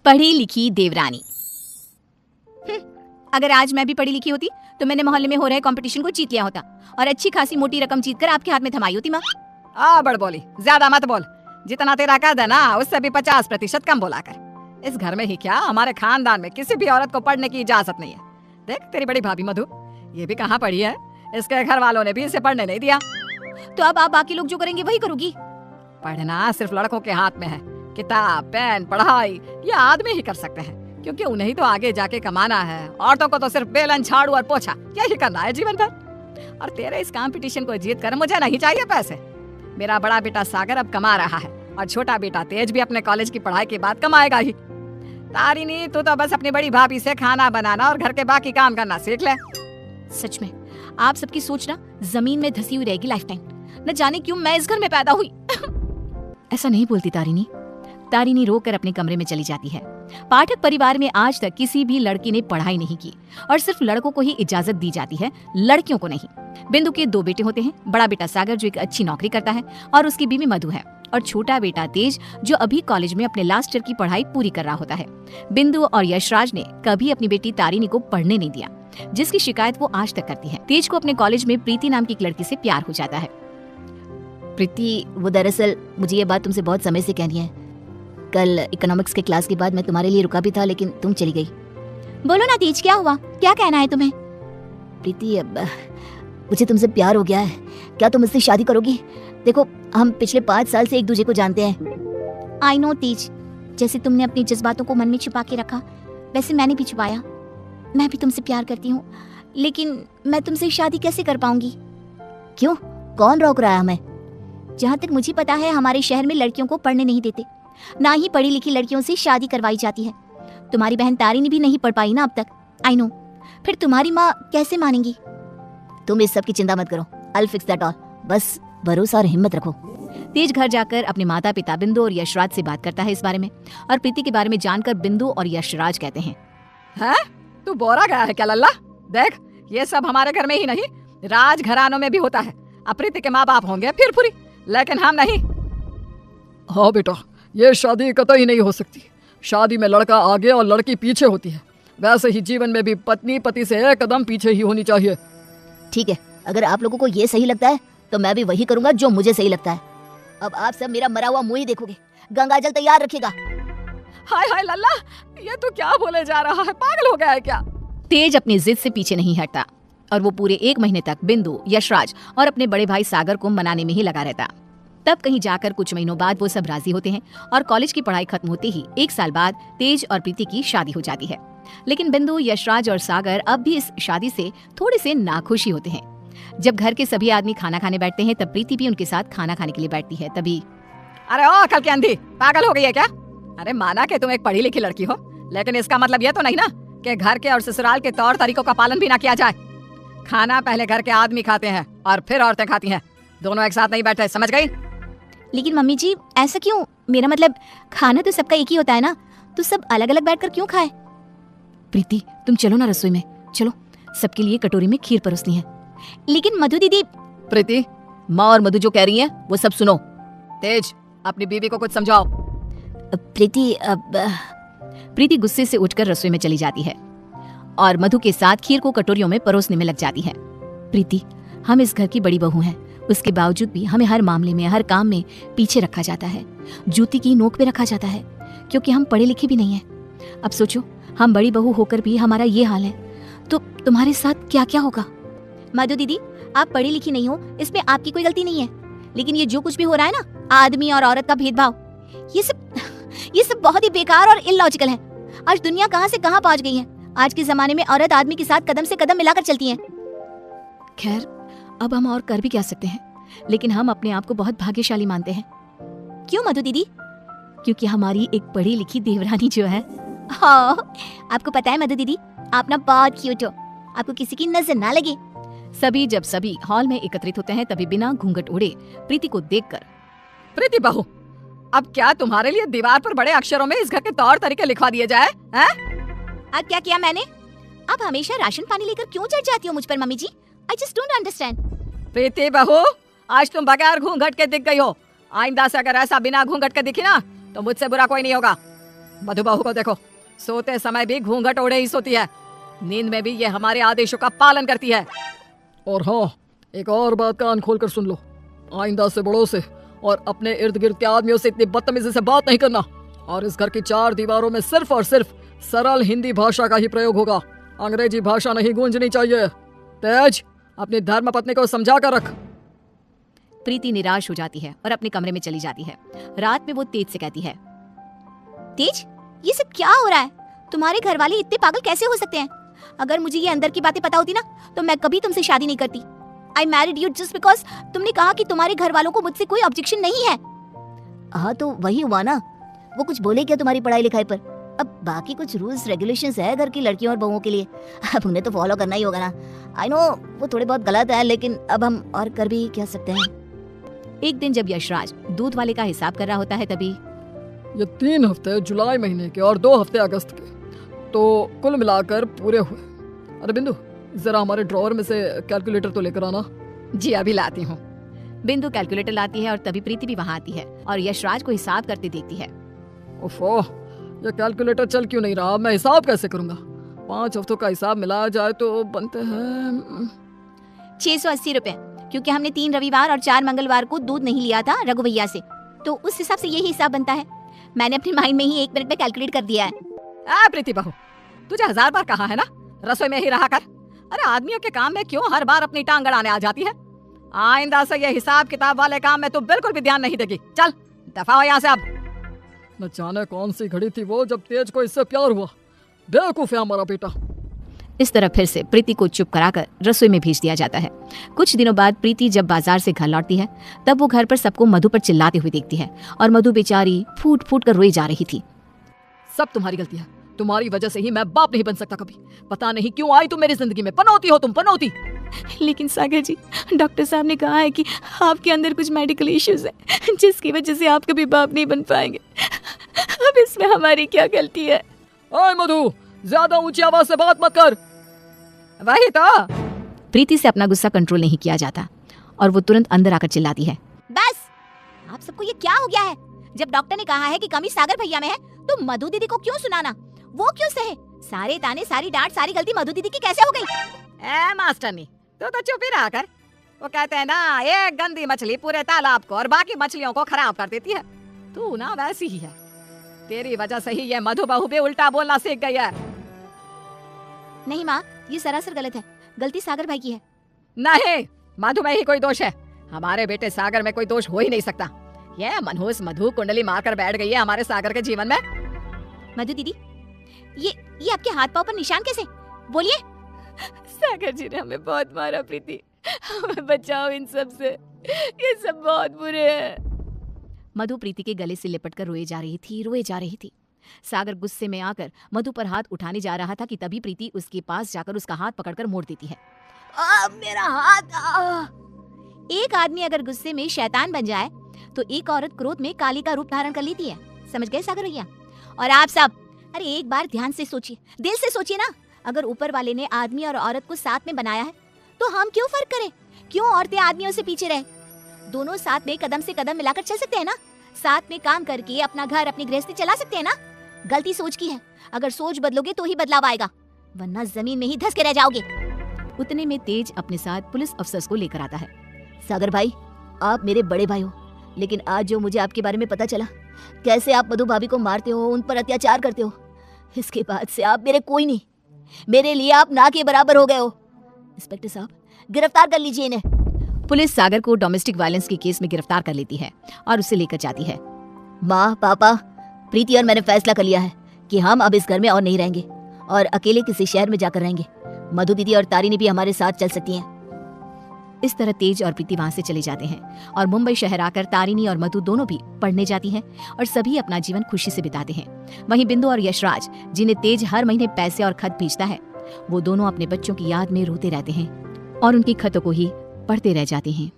पढ़ी लिखी देवरानी। अगर आज मैं भी पढ़ी लिखी होती तो मैंने मोहल्ले में हो रहे कंपटीशन को जीत लिया होता और अच्छी खासी मोटी रकम जीतकर आपके हाथ में थमाई होती। माँ बड़ बोली, ज्यादा मत बोल। जितना तेरा कद है ना उससे भी 50% कम बोला कर। इस घर में ही क्या, हमारे खानदान में किसी भी औरत को पढ़ने की इजाजत नहीं है। देख तेरी बड़ी भाभी मधु, ये भी कहाँ पढ़ी है, इसके घर वालों ने भी इसे पढ़ने नहीं दिया। तो अब आप बाकी लोग जो करेंगे वही करोगी? पढ़ना सिर्फ लड़कों के हाथ में है। किताब, पेन, पढ़ाई ये आदमी ही कर सकते हैं, क्योंकि उन्हें तो आगे जाके कमाना है। औरतों को तो सिर्फ बेलन, झाड़ू और पोछा यही करना है जीवन भर। और तेरे इस कंपटीशन को जीत कर मुझे नहीं चाहिए पैसे। मेरा बड़ा बेटा सागर अब कमा रहा है और छोटा बेटा तेज भी अपने कॉलेज की पढ़ाई के बाद कमाएगा ही। तारिणी, तू तो बस अपनी बड़ी भाभी से खाना बनाना और घर के बाकी काम करना सीख ले। सच में आप सबकी सोच ना जमीन में धसी हुई रहेगी लाइफ टाइम। न जाने क्यों मैं इस घर में पैदा हुई। ऐसा नहीं बोलती तारिणी। तारिणी रोकर अपने कमरे में चली जाती है। पाठक परिवार में आज तक किसी भी लड़की ने पढ़ाई नहीं की और सिर्फ लड़कों को ही इजाजत दी जाती है, लड़कियों को नहीं। बिंदु के 2 बेटे होते हैं। बड़ा बेटा सागर जो एक अच्छी नौकरी करता है और उसकी बीवी मधु है, और छोटा बेटा तेज जो अभी कॉलेज में अपने लास्ट ईयर की पढ़ाई पूरी कर रहा होता है। बिंदु और यशराज ने कभी अपनी बेटी तारिणी को पढ़ने नहीं दिया, जिसकी शिकायत वो आज तक करती है। तेज को अपने कॉलेज में प्रीति नाम की एक लड़की से प्यार हो जाता है। प्रीति, वो दरअसल मुझे ये बात तुमसे बहुत समय से कहनी है। कल इकोनॉमिक्स के क्लास के बाद मैं तुम्हारे लिए रुका भी था, लेकिन तुम चली गई। बोलो ना तेज, क्या हुआ, क्या कहना है तुम्हें? प्रीति, अब मुझे तुमसे प्यार हो गया है। क्या तुम मुझसे शादी करोगी? देखो, हम पिछले 5 साल से एक दूसरे को जानते हैं। आई नो तेज, जैसे तुमने अपनी जज्बातों को मन में छुपा के रखा, वैसे मैंने भी छुपाया। मैं भी तुमसे प्यार करती हूँ, लेकिन मैं तुमसे शादी कैसे कर पाऊंगी? क्यों, कौन रोक रहा है हमें? जहाँ तक मुझे पता है हमारे शहर में लड़कियों को पढ़ने नहीं देते, ना ही पढ़ी लिखी लड़कियों से शादी करवाई जाती है। तुम्हारी बहन तारिणी भी नहीं पढ़ पाई ना अब तक। आई नो, फिर तुम्हारी माँ कैसे मानेंगी? तुम इस सब की चिंता मत करो, I'll fix that all। बस भरोसा और हिम्मत रखो। तेज घर जाकर अपने माता पिता बिंदु और यशराज से बात करता है इस बारे में, और प्रीति के बारे में जानकर बिंदु और यशराज कहते हैं, तू बोरा गया है क्या लल्ला? देख, ये सब हमारे घर में ही नहीं, राज घरानों में भी होता है। अब प्रीति के माँ बाप होंगे फिर पूरी, लेकिन हम नहीं। हाँ बेटा, ये शादी कतई नहीं हो सकती। शादी में लड़का आगे और लड़की पीछे होती है। वैसे ही जीवन में भी पत्नी पति से 1 कदम पीछे ही होनी चाहिए। ठीक है, अगर आप लोगों को ये सही लगता है तो मैं भी वही करूंगा जो मुझे सही लगता है। अब आप सब मेरा मरा हुआ मुंह ही देखोगे। गंगा जल तैयार रखिएगा। हाय हाय लल्ला, ये तू क्या बोले जा रहा है, पागल हो गया है क्या? तेज अपनी जिद से पीछे नहीं हटता और वो पूरे 1 महीने तक बिंदु, यशराज और अपने बड़े भाई सागर को मनाने में ही लगा रहता। तब कहीं जाकर कुछ महीनों बाद वो सब राजी होते हैं और कॉलेज की पढ़ाई खत्म होते ही 1 साल बाद तेज और प्रीति की शादी हो जाती है। लेकिन बिंदु, यशराज और सागर अब भी इस शादी से थोड़े से नाखुश ही होते हैं। जब घर के सभी आदमी खाना खाने बैठते हैं तब प्रीति भी उनके साथ खाना खाने के लिए बैठती है। तभी अरे ओ अकल की अंधी, पागल हो गई है क्या? अरे माना कि तुम एक पढ़ी लिखी लड़की हो, लेकिन इसका मतलब ये तो नहीं ना कि घर के और ससुराल के तौर तरीकों का पालन भी ना किया जाए। खाना पहले घर के आदमी खाते हैं और फिर औरतें खाती हैं, दोनों एक साथ नहीं बैठे, समझ गई? लेकिन मम्मी जी, ऐसा क्यों? मेरा मतलब खाना तो सबका एक ही होता है ना, तो सब अलग अलग बैठकर क्यों खाए? प्रीति, तुम चलो ना रसोई में, चलो, सबके लिए कटोरी में खीर परोसनी है। लेकिन मधु दीदी। प्रीति, माँ और मधु जो कह रही हैं वो सब सुनो। तेज, अपनी बीवी को कुछ समझाओ। प्रीति गुस्से से उठकर रसोई में चली जाती है और मधु के साथ खीर को कटोरियों में परोसने में लग जाती है। प्रीति, हम इस घर की बड़ी बहू हैं, उसके बावजूद भी हमें हर मामले में, हर काम में पीछे रखा जाता है, जूती की नोक पे रखा जाता है, क्योंकि हम पढ़े लिखे भी नहीं हैं। अब सोचो, हम बड़ी बहू होकर भी हमारा ये हाल है, तो तुम्हारे साथ क्या क्या होगा? मधु दीदी, आप पढ़ी लिखी नहीं हो, इसमें आपकी कोई गलती नहीं है, लेकिन ये जो कुछ भी हो रहा है ना, आदमी और औरत का भेदभाव, ये सब बहुत ही बेकार और इलॉजिकल है। आज दुनिया कहाँ से कहाँ पहुँच गई है। आज के जमाने में औरत आदमी के साथ कदम से कदम मिलाकर चलती है। खैर, अब हम और कर भी क्या सकते हैं, लेकिन हम अपने आप को बहुत भाग्यशाली मानते हैं। क्यों मधु दीदी? क्योंकि हमारी एक पढ़ी लिखी देवरानी जो है। हाँ, आपको पता है मधु दीदी, आप ना बहुत क्यूट हो, आपको किसी की नजर ना लगे। जब सभी हॉल में एकत्रित होते हैं तभी बिना घूंघट उड़े प्रीति को देखकर, प्रीति बहू, अब क्या तुम्हारे लिए दीवार पर बड़े अक्षरों में इस घर के तौर तरीके लिखवा दिए जाए? अब क्या किया मैंने? आप हमेशा राशन पानी लेकर क्यों चढ़ जाती हो मुझ पर मम्मी जी? I just don't understand. Preeti बहू, आज तुम बगैर घूंघट के दिख गई हो। आइंदा से अगर ऐसा बिना घूंघट के दिखी ना तो मुझसे बुरा कोई नहीं होगा। मधुबहू को देखो, सोते समय भी घूंघट ओढ़े ही सोती है, नींद में भी ये हमारे आदेशों का पालन करती है। और हाँ, एक और बात कान खोल कर सुन लो, आइंदा से बड़ों से और अपने इर्द गिर्द के आदमियों से इतनी बदतमीजी से बात नहीं करना। और इस घर की 4 दीवारों में सिर्फ और सिर्फ सरल हिंदी भाषा का ही प्रयोग होगा, अंग्रेजी भाषा नहीं गूंजनी चाहिए। तेज, अपनी धर्म पत्नी को समझा कर रख। प्रीति निराश हो जाती है और अपने कमरे में चली जाती है। रात में वो तेज से कहती है, तेज, ये सब क्या हो रहा है? तुम्हारे घर वाले इतने पागल कैसे हो सकते हैं? अगर मुझे ये अंदर की बातें पता होती ना तो मैं कभी तुमसे शादी नहीं करती। I married you just because तुमने कहा कि तुम्हारे घर वालों को मुझसे कोई ऑब्जेक्शन नहीं है। हाँ तो वही हुआ ना, वो कुछ बोले क्या तुम्हारी पढ़ाई लिखाई पर? अब बाकी कुछ रूल्स रेगुलेशंस है घर की लड़कियों और बहुओं के लिए, अब उन्हें तो फॉलो करना ही होगा ना। आई नो वो थोड़े बहुत गलत है, लेकिन अब हम और कर भी क्या सकते हैं। एक दिन जब यशराज दूध वाले का हिसाब कर रहा होता है तभी ये 3 हफ्ते जुलाई महीने के और 2 हफ्ते अगस्त के, तो कुल मिलाकर पूरे हुए। अरे बिंदु, जरा हमारे ड्रॉअर में से कैलकुलेटर तो लेकर आना। जी अभी लाती हूँ। बिंदु कैलकुलेटर लाती है और तभी प्रीति भी वहां आती है और यशराज को हिसाब करते देखती है। ओफो, ये कैलकुलेटर चल क्यों नहीं रहा? मैं हिसाब कैसे करूंगा? 5 हफ्तों का हिसाब मिलाया जाए तो बनते हैं 680 रुपए, क्योंकि हमने 3 रविवार और 4 मंगलवार को दूध नहीं लिया था रघु भैया से, तो उस हिसाब से यही हिसाब बनता है। मैंने अपने माइंड में ही 1 मिनट में कैलकुलेट कर दिया है। प्रीति बहू, तुझे 1000 बार कहा है ना रसोई में ही रहा कर। अरे आदमियों के काम में क्यों हर बार अपनी टांग अड़ाने आ जाती है? आइंदा से ये हिसाब किताब वाले काम में तो बिल्कुल भी ध्यान नहीं देगी। चल दफा हो यहाँ से अब। न जाने कौन सी घड़ी थी वो जब तेज को इससे प्यार हुआ। बेवकूफ है हमारा बेटा। इस तरह फिर से प्रीति को चुप कराकर रसोई में भेज दिया जाता है। कुछ दिनों बाद प्रीति जब बाजार से घर लौटती है तब वो घर पर सबको मधु पर चिल्लाते हुए देखती है और मधु बेचारी फूट फूट कर रोई जा रही थी। सब तुम्हारी गलती है, तुम्हारी वजह से ही मैं बाप नहीं बन सकता कभी। पता नहीं क्यों आई तुम मेरी जिंदगी में, पनौती हो तुम, पनौती। लेकिन सागर जी, डॉक्टर साहब ने कहा है कि आपके अंदर कुछ मेडिकल इश्यूज है जिसकी वजह से आप कभी बाप नहीं बन पाएंगे। अब इसमें हमारी क्या गलती है? ओए मधु, ज्यादा ऊंची आवाज से बात मत कर। वही तो। प्रीति से अपना गुस्सा कंट्रोल नहीं किया जाता और वो तुरंत अंदर आकर चिल्लाती है, बस, आप सबको ये क्या हो गया है? जब डॉक्टर ने कहा है कि कमी सागर भैया में है तो मधु दीदी को क्यों सुनाना? वो क्यों सहे? सारे ताने, सारी डांट, सारी गलती मधु दीदी की कैसे हो गई? मास्टरनी, तू तो चुप ही रहा कर। वो कहते हैं ना, एक गंदी मछली पूरे तालाब को और बाकी मछलियों को खराब कर देती है। तू ना वैसी ही है। तेरी वजह से ही ये मधु बहू भी उल्टा बोलना सीख गई है। नहीं माँ, ये सरासर गलत है। गलती सागर भाई की है। नहीं, मधु में ही कोई दोष है। हमारे बेटे सागर में कोई दोष हो ही नहीं सकता। ये मनहूस मधु कुंडली मारकर बैठ गई है हमारे सागर के जीवन में। मधु दीदी, ये आपके हाथ पांव पर निशान कैसे? बोलिए। सागर जी ने हमें बहुत मारा प्रीति, हमें बचाओ इन सब से, ये सब बहुत बुरे हैं। मधु प्रीति के गले से लिपटकर रोए जा रही थी। सागर गुस्से में आकर मधु पर हाथ उठाने जा रहा था कि तभी प्रीति उसके पास जाकर उसका हाथ पकड़कर मोड़ देती है। मेरा हाथ। एक आदमी अगर गुस्से में शैतान बन जाए तो एक औरत क्रोध में काली का रूप धारण कर लेती है। समझ गए सागर भैया? और आप सब, अरे एक बार ध्यान से सोचिए, दिल से सोचिए ना। अगर ऊपर वाले ने आदमी और औरत को साथ में बनाया है तो हम क्यों फर्क करें? क्यों औरतें आदमियों से पीछे रहे? दोनों साथ में कदम से कदम मिलाकर चल सकते हैं ना। साथ में काम करके अपना घर, अपनी गृहस्थी चला सकते हैं ना। गलती सोच की है, अगर सोच बदलोगे तो ही बदलाव आएगा, वरना जमीन में ही धंस के रह जाओगे। उतने में तेज अपने साथ पुलिस अफसर को लेकर आता है। सागर भाई, आप मेरे बड़े भाई हो, लेकिन आज जो मुझे आपके बारे में पता चला, कैसे आप मधु भाभी को मारते हो, उन पर अत्याचार करते हो, इसके बाद से आप मेरे कोई नहीं। मेरे लिए आप ना के बराबर हो गए हो। इंस्पेक्टर साहब, गिरफ्तार कर लीजिए इन्हें। पुलिस सागर को डोमेस्टिक वायलेंस के केस में गिरफ्तार कर लेती है और उसे लेकर जाती है। माँ, पापा, प्रीति और मैंने फैसला कर लिया है कि हम अब इस घर में और नहीं रहेंगे और अकेले किसी शहर में जाकर रहेंगे। मधु दीदी और तारिणी भी हमारे साथ चल सकती हैं। इस तरह तेज और प्रीति वहां से चले जाते हैं और मुंबई शहर आकर तारिणी और मधु दोनों भी पढ़ने जाती हैं और सभी अपना जीवन खुशी से बिताते हैं। वहीं बिंदु और यशराज, जिन्हें तेज हर महीने पैसे और खत भेजता है, वो दोनों अपने बच्चों की याद में रोते रहते हैं और उनकी खतों को ही पढ़ते रह जाते हैं।